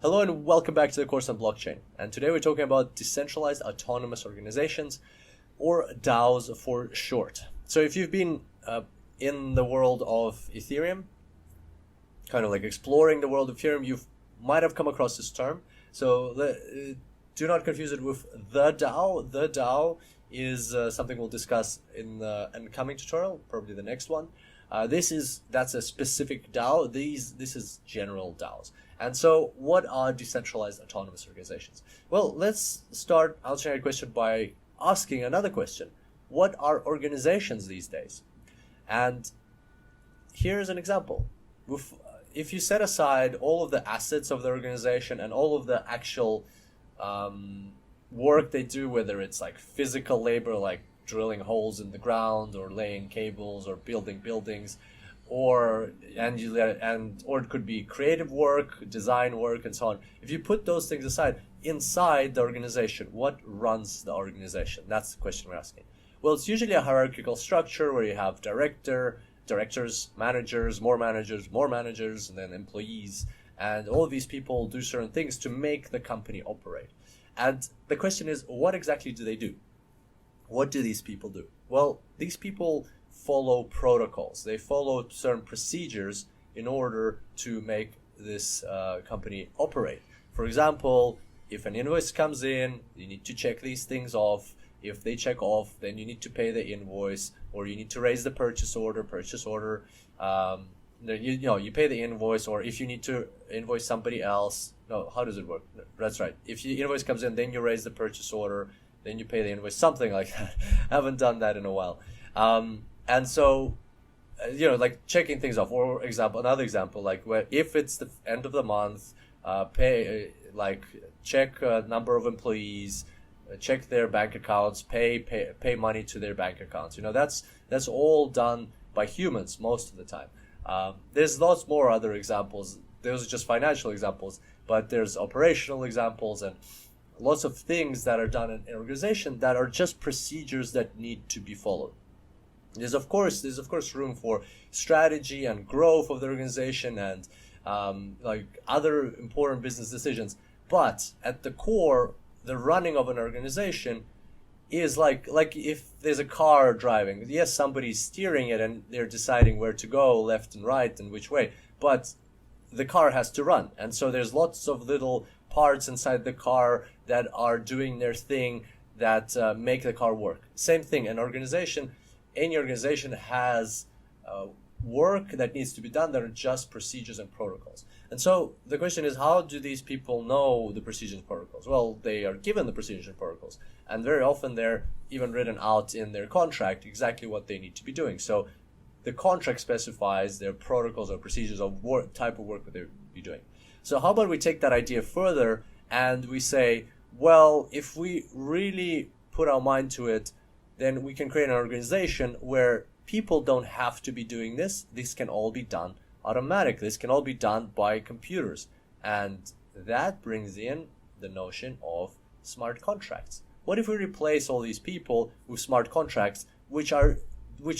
Hello and welcome back to the course on blockchain. And today we're talking about decentralized autonomous organizations, or DAOs for short. So if you've been in the world of Ethereum, kind of like exploring the world of Ethereum, you might have come across this term. So do not confuse it with the DAO. The DAO is something we'll discuss in the coming tutorial, probably the next one. That's a specific DAO. This is general DAOs. And so what are decentralized autonomous organizations? Well, let's start answering a question by asking another question. What are organizations these days? And here's an example. If you set aside all of the assets of the organization and all of the actual work they do, whether it's like physical labor, like drilling holes in the ground or laying cables or building buildings, or it could be creative work, design work, and so on. If you put those things aside, inside the organization, what runs the organization? That's the question we're asking. Well, it's usually a hierarchical structure where you have directors, managers, more managers, and then employees. And all of these people do certain things to make the company operate. And the question is, what exactly do they do? What do these people do? Well, these people follow protocols. They follow certain procedures in order to make this company operate. For example, if an invoice comes in, you need to check these things off. If they check off, then you need to pay the invoice, or you need to raise the purchase order. You pay the invoice, or if you need to invoice somebody else. No, how does it work? That's right. If the invoice comes in, then you raise the purchase order, then you pay the invoice, something like that. I haven't done that in a while. And so, like checking things off. Or another example, like if it's the end of the month, check number of employees, check their bank accounts, pay money to their bank accounts. That's all done by humans most of the time. There's lots more other examples. Those are just financial examples, but there's operational examples and lots of things that are done in an organization that are just procedures that need to be followed. There's of course room for strategy and growth of the organization and other important business decisions. But at the core, the running of an organization is like if there's a car driving. Yes, somebody's steering it and they're deciding where to go, left and right and which way, but the car has to run. And so there's lots of little parts inside the car that are doing their thing that make the car work. Same thing, any organization has work that needs to be done that are just procedures and protocols. And so the question is, how do these people know the procedures and protocols? Well, they are given the procedures and protocols, and very often they're even written out in their contract exactly what they need to be doing. So the contract specifies their protocols or procedures of what type of work that they'll be doing. So how about we take that idea further and we say, well, if we really put our mind to it, then we can create an organization where people don't have to be doing this. This can all be done automatically. This can all be done by computers. And that brings in the notion of smart contracts. What if we replace all these people with smart contracts, which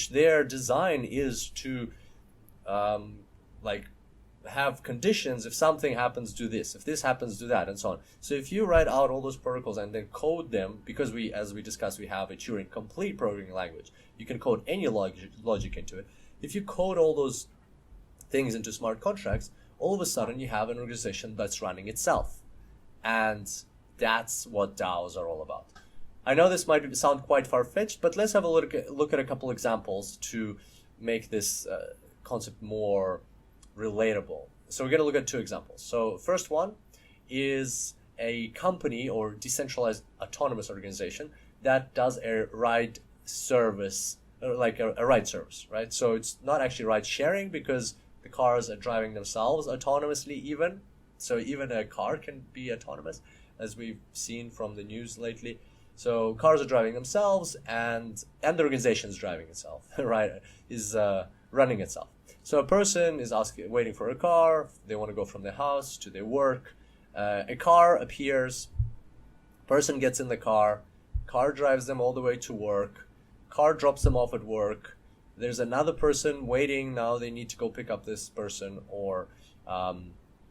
their design is to have conditions? If something happens, do this. If this happens, do that, and so on. So if you write out all those protocols and then code them, because as we discussed, we have a Turing complete programming language. You can code any logic into it. If you code all those things into smart contracts, all of a sudden you have an organization that's running itself. And that's what DAOs are all about. I know this might sound quite far-fetched, but let's have a look at a couple examples to make this concept more relatable. So we're going to look at two examples. So first one is a company or decentralized autonomous organization that does a ride service, like a ride service, right? So it's not actually ride sharing because the cars are driving themselves autonomously even. So even a car can be autonomous, as we've seen from the news lately. So cars are driving themselves and the organization is driving itself, right? Is running itself. So a person is waiting for a car. They want to go from their house to their work. A car appears. Person gets in the car. Car drives them all the way to work. Car drops them off at work. There's another person waiting. Now they need to go pick up this person, or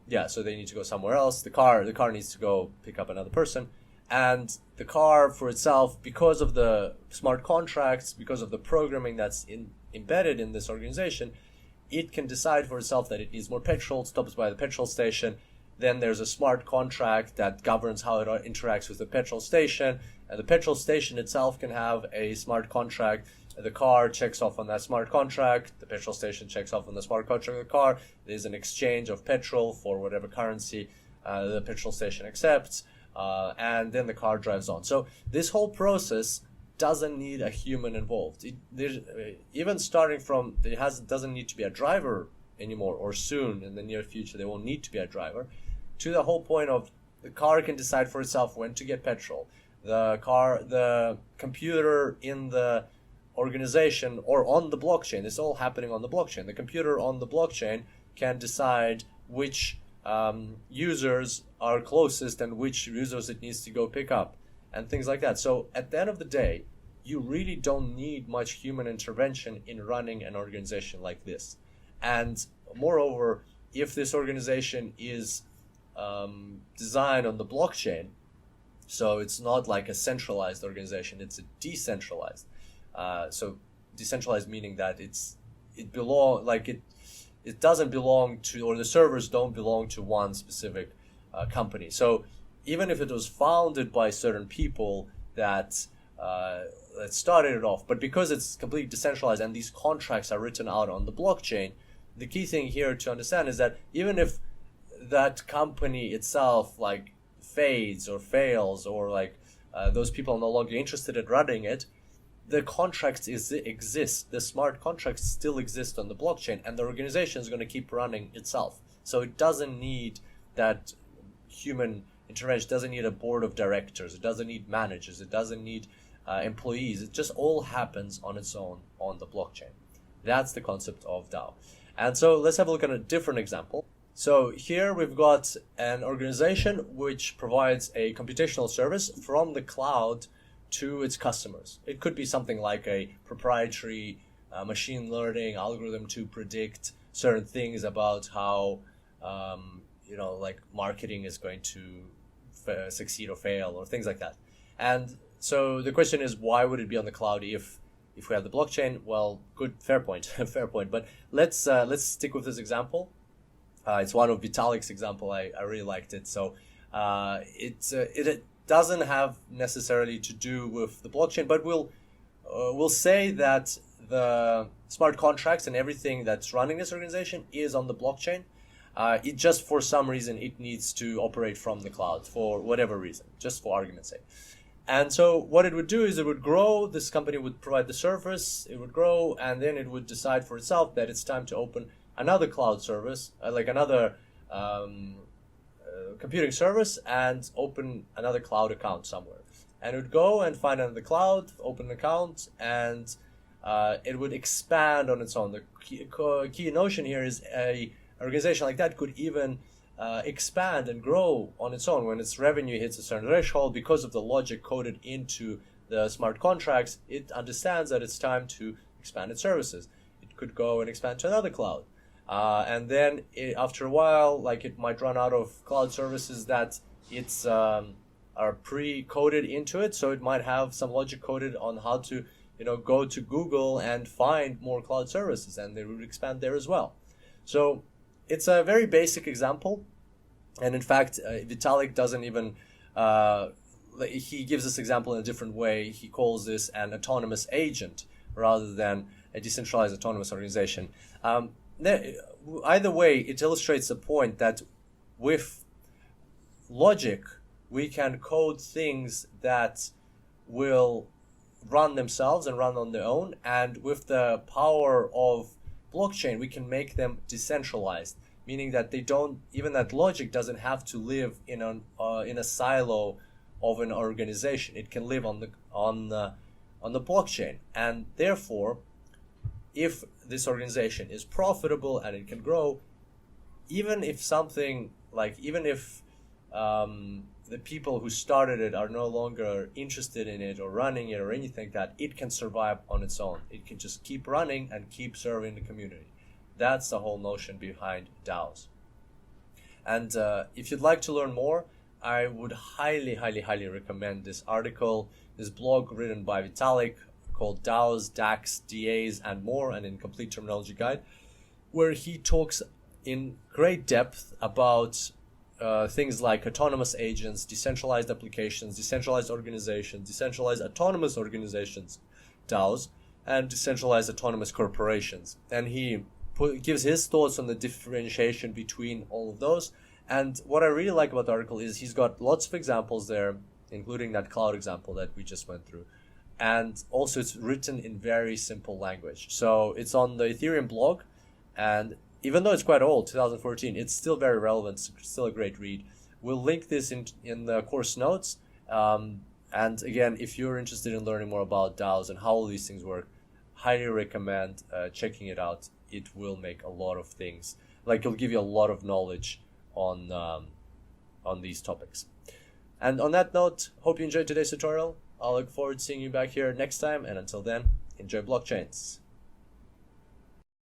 Yeah, so they need to go somewhere else. The car needs to go pick up another person. And the car for itself, because of the smart contracts, because of the programming that's embedded in this organization, it can decide for itself that it needs more petrol, stops by the petrol station. Then there's a smart contract that governs how it interacts with the petrol station. And the petrol station itself can have a smart contract. The car checks off on that smart contract. The petrol station checks off on the smart contract of the car. There's an exchange of petrol for whatever currency the petrol station accepts. And then the car drives on. So this whole process doesn't need a human involved. Even starting from, doesn't need to be a driver anymore, or soon in the near future there won't need to be a driver, to the whole point of the car can decide for itself when to get petrol. The computer in the organization or on the blockchain, it's all happening on the blockchain. The computer on the blockchain can decide which users are closest and which users it needs to go pick up and things like that. So at the end of the day, you really don't need much human intervention in running an organization like this. And moreover, if this organization is designed on the blockchain, so it's not like a centralized organization, it's a decentralized. So decentralized meaning that it doesn't belong to, or the servers don't belong to one specific company. So even if it was founded by certain people that started it off, but because it's completely decentralized and these contracts are written out on the blockchain, the key thing here to understand is that even if that company itself like fades or fails, or like those people are no longer interested in running it, the contracts exist. The smart contracts still exist on the blockchain, and the organization is going to keep running itself. So it doesn't need that human intervention. It doesn't need a board of directors. It doesn't need managers. It doesn't need employees. It just all happens on its own on the blockchain. That's the concept of DAO. And so let's have a look at a different example. So here we've got an organization which provides a computational service from the cloud to its customers. It could be something like a proprietary machine learning algorithm to predict certain things about how like marketing is going to succeed or fail, or things like that. And so the question is, why would it be on the cloud if we have the blockchain? Well, fair point, fair point. But let's stick with this example. It's one of Vitalik's example. I really liked it. So it doesn't have necessarily to do with the blockchain, but we'll say that the smart contracts and everything that's running this organization is on the blockchain. It just, for some reason, it needs to operate from the cloud for whatever reason, just for argument's sake. And so what it would do is it would grow. This company would provide the service. It would grow, and then it would decide for itself that it's time to open another cloud service, like another computing service, and open another cloud account somewhere. And it would go and find another cloud, open an account, and it would expand on its own. The key notion here is a organization like that could even expand and grow on its own when its revenue hits a certain threshold. Because of the logic coded into the smart contracts, it understands that it's time to expand its services. It could go and expand to another cloud. And then after a while, like, it might run out of cloud services that it's are pre-coded into it. So it might have some logic coded on how to go to Google and find more cloud services, and they would expand there as well. So it's a very basic example, and in fact, Vitalik doesn't even he gives this example in a different way. He calls this an autonomous agent rather than a decentralized autonomous organization. Either way, it illustrates the point that with logic, we can code things that will run themselves and run on their own, and with the power of blockchain, we can make them decentralized, meaning that that logic doesn't have to live in a silo of an organization. It can live on the blockchain, and therefore, if this organization is profitable and it can grow, even if the people who started it are no longer interested in it or running it or anything, that it can survive on its own. It can just keep running and keep serving the community. That's the whole notion behind DAOs. And if you'd like to learn more, I would highly recommend this article, this blog written by Vitalik called DAOs, DACs, DAs, and more, an incomplete terminology guide, where he talks in great depth about things like autonomous agents, decentralized applications, decentralized organizations, decentralized autonomous organizations, DAOs, and decentralized autonomous corporations. And he gives his thoughts on the differentiation between all of those. And what I really like about the article is he's got lots of examples there, including that cloud example that we just went through. And also it's written in very simple language. So it's on the Ethereum blog, and even though it's quite old, 2014, it's still very relevant, it's still a great read. We'll link this in the course notes. And again, if you're interested in learning more about DAOs and how all these things work, highly recommend checking it out. It will make a lot of things, like it'll give you a lot of knowledge on these topics. And on that note, hope you enjoyed today's tutorial. I'll look forward to seeing you back here next time, and until then, enjoy blockchains.